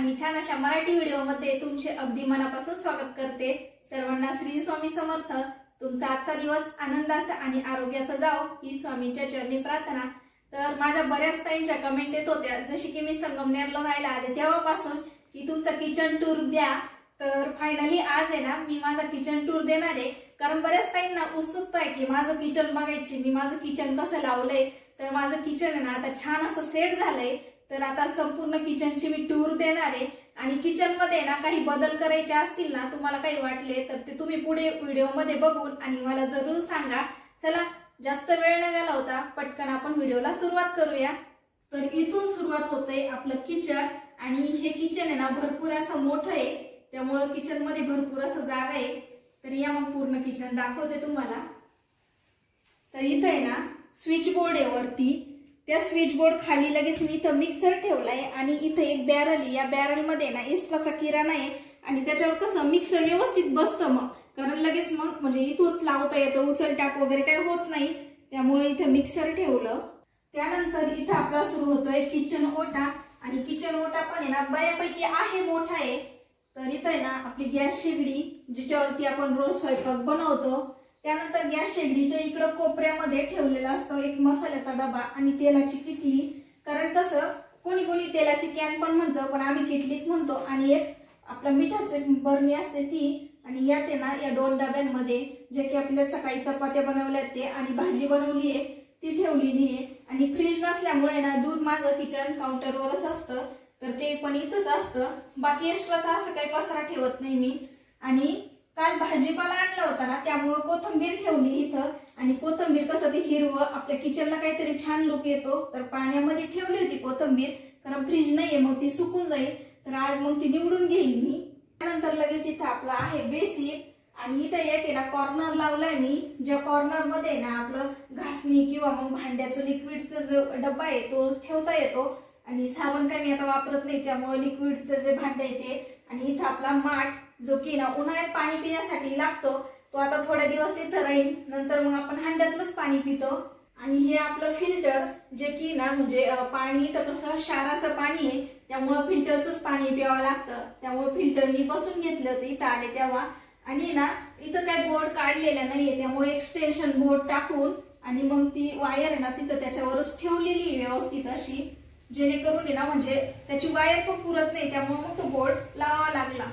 आणि छान अशा मराठी व्हिडिओमध्ये तुमचे अगदी मनापासून स्वागत करते। सर्वांना श्री स्वामी समर्थ। तुमचा आजचा दिवस आनंदाचा आणि आरोग्याचा जाओ ही स्वामींच्या चरणी प्रार्थना। तर माझ्या बऱ्याच ताईंच्या कमेंट येत होत्या, जशी की मी संगमनेरला राहायला आले तेव्हापासून की तुमचा किचन टूर द्या। तर फायनली आज आहे ना मी माझा किचन टूर देणार आहे, कारण बऱ्याच ताईंना उत्सुकता आहे की माझं किचन बघायची, मी माझं किचन कसं लावलंय। तर माझं किचन आहे ना आता छान असं सेट झालंय। तर आता संपूर्ण किचनची मी टूर देणार आहे आणि किचन मध्ये ना काही बदल करायचे असतील ना, तुम्हाला काही वाटले तर ते तुम्ही पुढे व्हिडिओ मध्ये बघून आणि मला जरूर सांगा। चला जास्त वेळ न घालवता पटकन आपण व्हिडिओला सुरुवात करूया। तर इथून सुरुवात होते आपलं किचन आणि हे किचन आहे ना भरपूर असं मोठं आहे, त्यामुळे किचन मध्ये भरपूर असं जागा आहे। तर या मग पूर्ण किचन दाखवते तुम्हाला। तर इथे आहे ना स्विच बोर्ड आहे वरती, त्या स्विच बोर्ड खाली लगेच मी इथं मिक्सर ठेवलाय आणि इथे एक बॅरल आहे। या बॅरल मध्ये ना एक्स्ट्राचा किराणा आहे आणि त्याच्यावर कसं मिक्सर व्यवस्थित बसतं, मग कारण लगेच मग म्हणजे इथूनच लावता येतं, उचल टाक वगैरे काही होत नाही, त्यामुळे इथे मिक्सर ठेवलं। त्यानंतर इथं आपला सुरू होतोय किचन ओटा आणि किचन ओटा पण आहे ना बऱ्यापैकी आहे, मोठा आहे। तर इथं आहे ना आपली गॅस शेगडी, जिच्यावरती आपण रोज स्वयंपाक बनवतो। त्यानंतर गॅस शेगडीच्या इकडं कोपऱ्यामध्ये ठेवलेला असतो एक मसाल्याचा डबा आणि तेलाची किटली, कारण कसं कोणी कोणी तेलाची कॅन पण म्हणतं, पण आम्ही किटलीच म्हणतो। आणि एक आपला मिठाची बरणी असते ती, आणि यात आहे ना या दोन डब्यांमध्ये जे की आपल्याला सकाळी चपात्या बनवल्या ते आणि भाजी बनवली आहे ती ठेवलेली आहे। आणि फ्रीज नसल्यामुळे ना दूध माझं किचन काउंटरवरच असतं, तर ते पण इथंच असतं। बाकी एक्स्ट्राचा असं काही पसारा ठेवत नाही मी। आणि काल भाजीपाला आणला होता ना, त्यामुळे कोथिंबीर ठेवली इथं, आणि कोथिंबीर कसं ते हिरवं आपल्या किचनला काहीतरी छान लुक येतो, तर पाण्यामध्ये ठेवली होती कोथिंबीर, कारण फ्रीज नाहीये मग ती सुकून जाईल, तर आज मग ती निवडून घेईल मी। त्यानंतर लगेच इथं आपला आहे बेसिक आणि इथं एक आहे ना कॉर्नर लावलाय मी, ज्या कॉर्नर मध्ये ना आपलं घासणी किंवा मग भांड्याचं लिक्विडचा जो डब्बा आहे तो ठेवता येतो। आणि साबण काय मी आता वापरत नाही, त्यामुळे लिक्विडचं जे भांड आहे ते। आणि इथं आपला माठ जो की ना उन्हाळ्यात पाणी पिण्यासाठी लागतो, तो आता थोड्या दिवस इथं राहील, नंतर मग आपण हंड्यातलंच पाणी पितो। आणि हे आपलं फिल्टर जे की ना म्हणजे पाणी इथं कसं क्षाराचं पाणी आहे, त्यामुळे फिल्टरचंच पाणी प्यावं लागतं, त्यामुळे फिल्टर मी बसून घेतलं होतं इथं आले तेव्हा। आणि ना इथं काही बोर्ड काढलेला नाहीये, त्यामुळे एक्सटेन्शन बोर्ड टाकून आणि मग ती वायर आहे ना तिथं त्याच्यावरच ठेवलेली व्यवस्थित अशी, जेणेकरून ना म्हणजे त्याची वायर पण पुरत नाही, त्यामुळे मग तो बोर्ड लावावा लागला।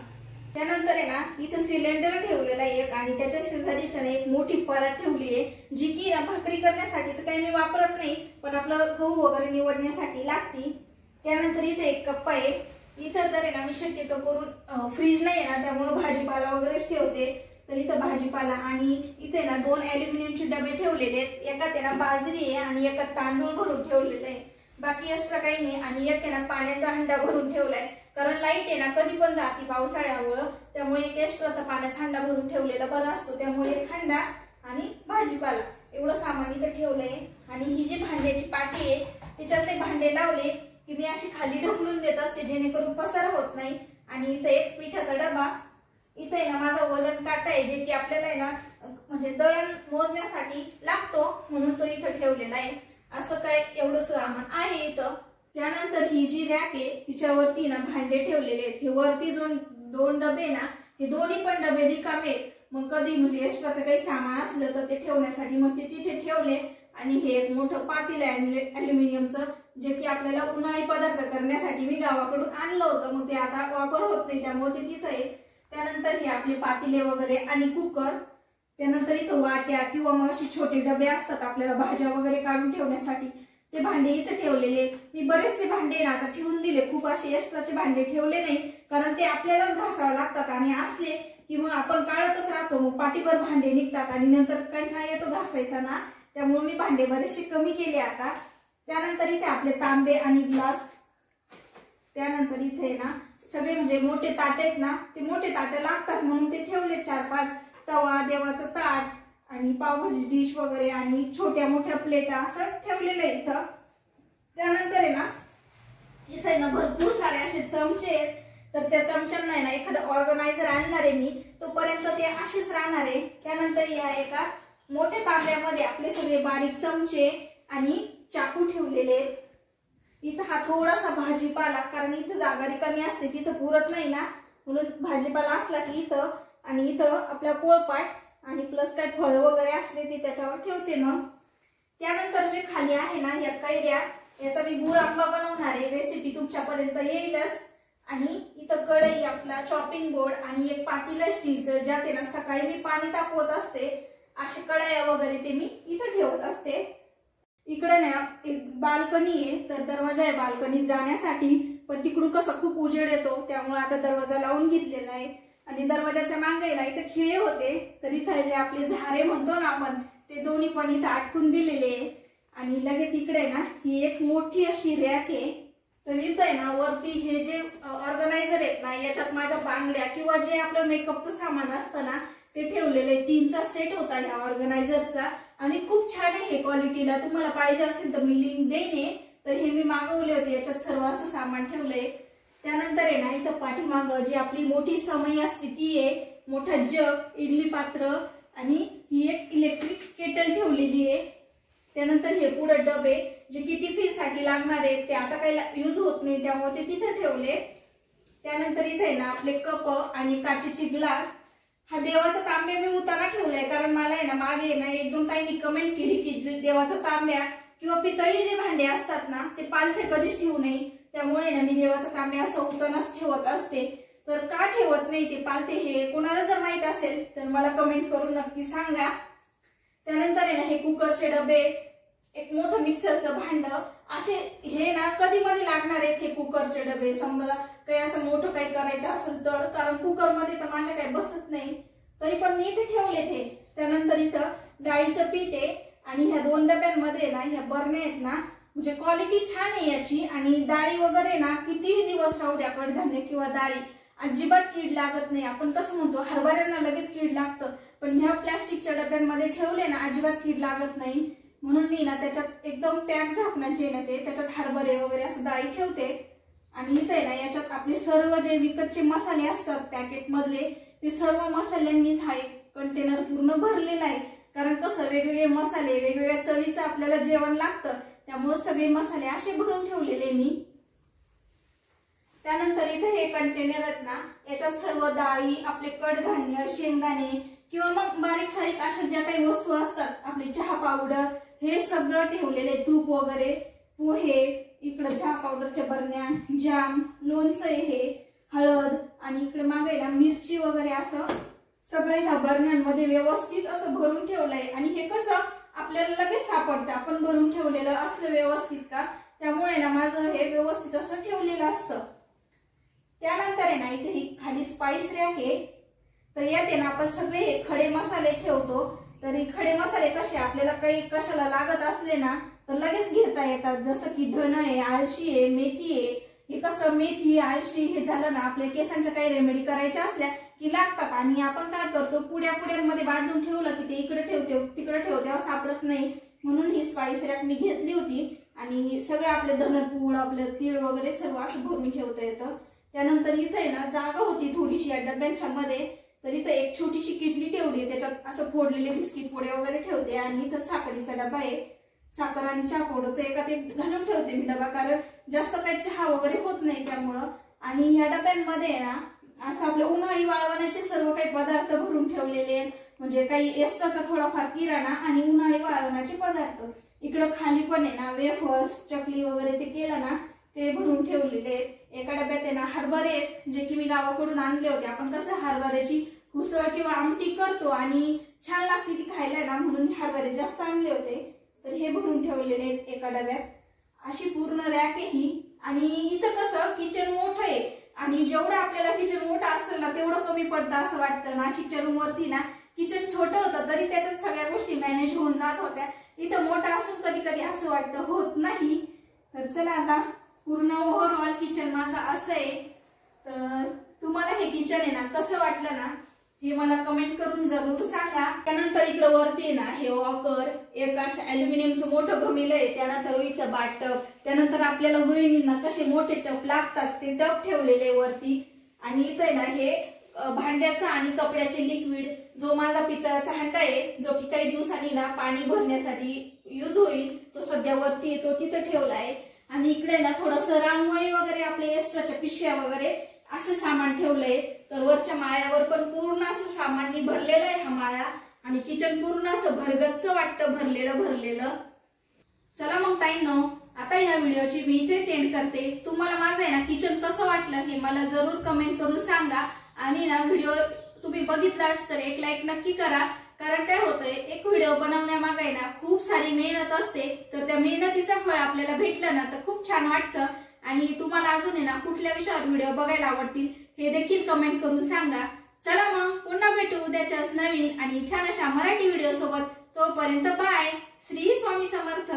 त्यानंतर आहे ना इथं सिलेंडर ठेवलेला आहे एक, आणि त्याच्या शेजारीच एक मोठी परात ठेवली आहे, जी की ना भाकरी करण्यासाठी तर काही मी वापरत नाही, पण आपलं गहू वगैरे निवडण्यासाठी लागती। त्यानंतर इथे एक कप्पा आहे। इथं तर आहे ना मी शक्यतो करून फ्रीज नाही आहे ना, त्यामुळे भाजीपाला वगैरेच ठेवते, तर इथं भाजीपाला। आणि इथे ना दोन ॲल्युमिनियमचे डबे ठेवलेले आहेत, एकात आहे ना बाजरी आहे आणि एकात तांदूळ भरून ठेवलेले आहे, बाकी एक्स्ट्रा काही नाही। आणि एक आहे ना पाण्याचा हंडा भरून ठेवलाय, कारण लाईट आहे ना कधी पण जाते पावसाळ्यामुळे, त्यामुळे एक एक्स्ट्राचा पाण्याचा हंडा भरून ठेवलेला बरा असतो, त्यामुळे एक हंडा आणि भाजीपाला एवढं सामान इथं ठेवलंय। आणि ही जी भांड्याची पाटी आहे त्याच्यातले भांडे लावले की मी अशी खाली ढकलून देत असते, जेणेकरून पसारा होत नाही। आणि इथं एक पिठाचा डबा, इथं आहे ना माझा वजन काटा आहे, जे की आपल्याला आहे ना म्हणजे दळण मोजण्यासाठी लागतो, म्हणून तो इथं ठेवलेला आहे। असं काय एवढं सामान आहे इथं। त्यानंतर ही जी रॅक आहे तिच्यावरती ना भांडे ठेवलेले आहेत। हे वरती दोन डबे ना, हे दोन्ही पण डबे रिकामे आहेत, मग कधी म्हणजे एक्स्ट्राचं काही सामान असलं तर ते ठेवण्यासाठी मग ते तिथे ठेवले। आणि हे एक मोठं पातेल आहे ॲल्युमिनियमचं, जे की आपल्याला उन्हाळी पदार्थ करण्यासाठी मी गावाकडून आणलं होतं, मग ते आता वापर होत नाही, त्यामुळे ते तिथं आहे। त्यानंतर हे आपले पातेले वगैरे आणि कुकर। त्यानंतर इथं वाट्या किंवा मग अशी छोटे डबे असतात आपल्याला भाज्या वगैरे काढून ठेवण्यासाठी, ते भांडे इथं ठेवलेले। मी बरेचसे भांडे ना आता ठेवून दिले, खूप असे एक्स्ट्राचे भांडे ठेवले नाही, कारण ते आपल्यालाच घासावं लागतात, आणि असले की मग आपण काढतच राहतो, मग पाठीभर भांडे निघतात आणि नंतर कंटाळा येतो घासायचा ना, त्यामुळे मी भांडे बरेचसे कमी केले आता। त्यानंतर इथे आपले तांबे आणि ग्लास। त्यानंतर इथे ना सगळे म्हणजे मोठे ताट आहेत ना, ते मोठे ताट लागतात म्हणून ते ठेवले 4-5, तवा, देवाचं ताट आणि पावभाजी डिश वगैरे आणि छोट्या मोठ्या प्लेटा असं ठेवलेलं आहे इथं। त्यानंतर आहे ना इथे ना भरपूर सारे असे चमचे आहेत, तर त्या चमच्यांना आहे ना एखादा ऑर्गनायझर आणणार आहे मी, तोपर्यंत ते असेच राहणार आहे। त्यानंतर या एका मोठ्या तांब्यामध्ये आपले सगळे बारीक चमचे आणि चाकू ठेवलेले आहेत। इथं हा थोडासा भाजीपाला, कारण इथं जागा रिकामी असते तिथं पुरत नाही ना, म्हणून भाजीपाला असला की इथं, आणि इथं आपल्या पोळपाट आणि प्लस काय फळं वगैरे असले ते त्याच्यावर ठेवते. मग त्यानंतर जे खाली आहे ना या कैऱ्या, याचा मी गुळ आंबा बनवणार आहे. रेसिपी तुमच्यापर्यंत येईलच. आणि इथं कढई, आपला चॉपिंग बोर्ड आणि एक पातेलं स्टीलचं, ज्यात आहे ना सकाळी मी पाणी तापवत असते. असे कढया वगैरे ते मी इथं ठेवत असते. इकडे ना एक बाल्कनी आहे, तर दरवाजा आहे बाल्कनीत जाण्यासाठी, पण तिकडून कसं खूप उजेड येतो त्यामुळे आता दरवाजा लावून घेतलेला आहे. आणि दरवाजाच्या मागे ना इथं खिळे होते, तर इथं जे आपले झारे म्हणतो ना आपण, ते दोन्ही पण इथं अटकून दिलेले आहे. आणि लगेच इकडे ना ही एक मोठी अशी रॅक आहे. तर इथं आहे ना वरती हे जे ऑर्गनायझर आहेत ना, याच्यात माझ्या बांगड्या किंवा जे आपलं मेकअपचं सामान असतं ना ते ठेवलेले. 3चा सेट होता या ऑर्गनायझरचा आणि खूप छान आहे हे क्वालिटीला. तुम्हाला पाहिजे असेल तर मी लिंक देईन. तर हे मी मागवले होते, याच्यात सर्व असं सामान ठेवलंय. त्यानंतर आहे ना इथं पाठीमागं जी आपली मोठी समई असते ती आहे, मोठा जग, इडली पात्र आणि ही एक इलेक्ट्रिक केटल ठेवलेली आहे. त्यानंतर हे पुढे डबे जे की टिफिन साठी लागणार आहेत, ते आता काही यूज होत नाही त्यामुळे ते तिथे ठेवले. त्यानंतर इथे ना आपले कप आणि काचेचे ग्लास. हा देवाचा तांब्या मी उताना ठेवलाय, कारण मला आहे ना मागे ना 1-2 ताईंनी कमेंट केली की देवाचा तांब्या किंवा पितळी जे भांडे असतात ना ते पालथे कधीच ठेवू नये. त्यामुळे ना मी देवाचा तांब्या असं उतानाच ठेवत असते. तर का ठेवत नाही ते पालथे हे कोणाला जर माहित असेल तर मला कमेंट करून नक्की सांगा. त्यानंतर आहे ना हे कुकरचे डबे, एक मोठं मिक्सरचं भांड, असे हे ना कधी मध्ये लागणार आहेत हे कुकरचे डबे. समजा काही असं मोठं काही करायचं असेल तर, कारण कुकर मध्ये तर माझ्या काही बसत नाही, तरी पण मी इथे ठेवले ते. त्यानंतर इथं डाळीचं पीठ आहे आणि ह्या 2 डब्यांमध्ये ना ह्या बरण्या आहेत ना, म्हणजे क्वालिटी छान आहे याची. आणि डाळी वगैरे ना कितीही दिवस राहू द्या, कडधान्य किंवा डाळी अजिबात कीड लागत नाही. आपण कसं म्हणतो हरभऱ्यांना लगेच कीड लागतं, पण ह्या प्लास्टिकच्या डब्यांमध्ये ठेवले ना अजिबात कीड लागत नाही. म्हणून मी ना त्याच्यात एकदम पॅक झाकण्याचे ना ते त्याच्यात हरभरे वगैरे असं डाळी ठेवते. आणि इथे ना याच्यात आपले सर्व जे विकतचे मसाले असतात पॅकेट मधले, ते सर्व मसाल्यांनीच हा एक कंटेनर पूर्ण भरलेला आहे. कारण कसं वेगवेगळे मसाले वेगवेगळ्या चवीचं आपल्याला जेवण लागतं, त्यामुळे सगळे मसाले असे भरून ठेवलेले मी. त्यानंतर इथे हे कंटेनर आहेत ना, याच्यात सर्व डाळी, आपले कडधान्य, शेंगदाणे किंवा मग बारीक सारीक अशा ज्या काही वस्तू असतात, आपली चहा पावडर, हे सगळं ठेवलेले. तूप वगैरे, पोहे, इकडे चहा पावडरच्या बरण्या, जाम, लोणचं, हे हळद, आणि इकडे मागे ना मिरची वगैरे, असं सगळं ह्या बरण्यांमध्ये व्यवस्थित असं भरून ठेवलंय. आणि हे कसं आपल्याला लगेच सापडतं आपण भरून ठेवलेलं असलं व्यवस्थित का, त्यामुळे ना माझं हे व्यवस्थित असं ठेवलेलं असतं. त्यानंतर आहे ना इथे ही खाली स्पाइस रॅक आहे. तर यात आहे ना आपण सगळे खडे मसाले ठेवतो. तर हे खडे मसाले कसे आपल्याला काही कशाला लागत असले ना तर लगेच घेता येतात. जसं की धन आहे, आळशी आहे, मेथी आहे. हे कसं मेथी, आळशी हे झालं ना आपल्या केसांच्या काही रेमेडी करायच्या असल्या की लागतात, आणि आपण काय करतो पुड्यांमध्ये बांधून ठेवलं की ते इकडे ठेवते तिकडे ठेवते, सापडत नाही. म्हणून ही स्पाइस रॅक मी घेतली होती. आणि सगळे आपले धनपूड, आपले तीळ वगैरे सर्व असं भरून ठेवता येतं. त्यानंतर इथे आहे ना जागा होती थोडीशी या डब्यांच्या मध्ये, तर इथं एक छोटीशी किटली ठेवली, त्याच्यात असं फोडलेले बिस्किट पुडे वगैरे ठेवते. आणि इथं साखरेचा डबा आहे, साखर आणि चहा पावडरचं एका ते घालून ठेवते मी डबा, कारण जास्त काही चहा वगैरे होत नाही त्यामुळं. आणि ह्या डब्यांमध्ये ना असं आपलं उन्हाळी वाळवण्याचे सर्व काही पदार्थ भरून ठेवलेले आहेत, म्हणजे काही एक्स्ट्राचा थोडाफार किराणा आणि उन्हाळी वाळवण्याचे पदार्थ. इकडं खाली पण आहे ना वेफर्स, चकली वगैरे ते केलं ना ते भरून ठेवलेले आहेत. एका डब्यात आहे ना हरभरे आहेत, जे की मी गावाकडून आणले होते. आपण कसं हरभऱ्याची उसळ किंवा आमटी करतो आणि छान लागते ती खायला ना, म्हणून हरभरे जास्त आणले होते. तर हे भरून ठेवलेले आहेत एका डब्यात. अशी पूर्ण रॅक आहे ही. आणि इथं कसं किचन मोठं आहे, आणि जेवढं आपल्याला किचन मोठं असेल ना तेवढं कमी पडतं असं वाटतं. नाशिकच्या रूम वरती ना किचन छोटं होतं तरी त्याच्यात सगळ्या गोष्टी मॅनेज होऊन जात होत्या. इथं मोठं असून कधी कधी असं वाटतं होत नाही. तर चला आता पूर्ण ओव्हरऑल किचन माझं असं आहे. तर तुम्हाला हे किचन आहे ना कसं वाटलं ना हे मला कमेंट करून जरूर सांगा. त्यानंतर इकडे वरती आहे ना हे वॉकर, एक असं अल्युमिनियमचं मोठं घमेल आहे, त्यानंतर रुईचं बाटप, त्यानंतर आपल्याला गृहिणींना कसे मोठे टप लागतात ते टप ठेवलेले वरती. आणि इथं आहे ना हे भांड्याचा आणि कपड्याचे लिक्विड, जो माझा पितळाचा हंडा आहे, जो की काही दिवसांनी ना पाणी भरण्यासाठी यूज होईल, तो सध्या वरती येतो तिथं ठेवला आहे. आणि इकडे ना थोडंसं रांगोळी वगैरे आपले एक्स्ट्राच्या पिशव्या वगैरे असं सामान ठेवलंय। तर वरच्या माळ्यावर पण पूर्ण असं सामाननी भरलेलं आहे हा माळा आणि किचन पूर्ण असं भरगच्च वाटतं भरलेलं। चला मग ताईंनो, आता या व्हिडिओची मी इथे सेंड करते। तुम्हाला माझं आहे ना किचन कसं वाटलं हे मला जरूर कमेंट करून सांगा आणि ना व्हिडिओ तुम्ही बघितलाच तर एक लाईक नक्की करा। कारण काय होतंय, एक व्हिडिओ बनवण्यामागे ना खूप सारी मेहनत असते, तर त्या मेहनतीचं फळ आपल्याला भेटलं ना तर खूप छान वाटतं। आणि तुम्हाला अजून आहे ना कुठल्या विषयावर व्हिडिओ बघायला आवडतील हे देखील कमेंट करून सांगा। चला मग पुन्हा भेटू उद्याच्याच नवीन आणि छान अशा मराठी व्हिडिओ सोबत। तोपर्यंत बाय। श्री स्वामी समर्थ।